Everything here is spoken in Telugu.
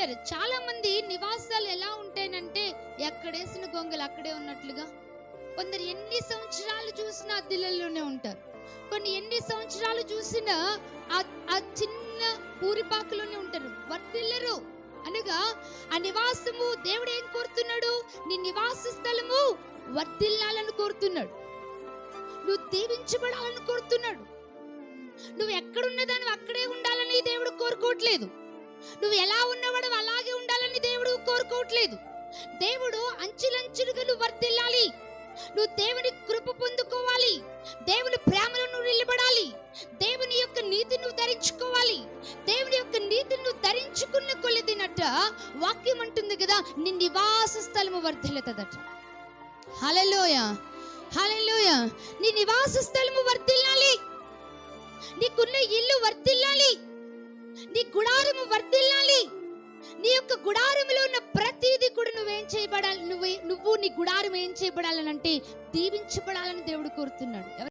చూసారు చాలా మంది నివాసాలు ఎలా ఉంటాయనంటే ఎక్కడేసిన గొంగలు అక్కడే ఉన్నట్లుగా. కొందరు ఎన్ని సంవత్సరాలు చూసినా అద్దెలలోనే ఉంటారు. కొన్ని ఎన్ని సంవత్సరాలు చూసినా ఆ చిన్న పూరిపాకులోనే ఉంటారు, వర్తిల్లరు. అనగా ఆ నివాసము దేవుడు ఏం కోరుతున్నాడు? నీ నివాస స్థలము వర్తిల్లాలని కోరుతున్నాడు. నువ్వు దీవించబడాలని కోరుతున్నాడు. నువ్వు ఎక్కడున్నదాన్ని అక్కడే ఉండాలని దేవుడు కోరుకోవట్లేదు. నువ్వు ఎలా ఉన్నవాడు అలాగే ఉండాలని దేవుడు కోరుకోవట్లేదు. దేవుడు అంచులంచులుగా నువ్వు వర్తిల్లాలి. నువ్వు దేవుని కృప పొందుకోవాలి. దేవుని ప్రేమలో నువ్వు నిలబడాలి. దేవుని యొక్క నీతిని నువ్వు ధరించుకోవాలి. దేవుని యొక్క నీతిని నువ్వు ధరించుకున్న కొలిదినట్ట వాక్యం అంటుంది కదా, నీ నివాస స్థలము వర్ధిల్లుతుందట. హల్లెలూయా, హల్లెలూయా. నీ నివాస స్థలము వర్ధిల్లాలి. నీకున్న ఇల్లు వర్ధిల్లాలి. నీ గుడారము వర్ధిల్లాలి. నీ యొక్క గుడారములో ఉన్న ప్రతిదీ కూడా నువ్వేం చేయబడాలి? నువ్వు నీ గుడారం ఏం చేయబడాలనంటే దీవించబడాలని దేవుడు కోరుతున్నాడు.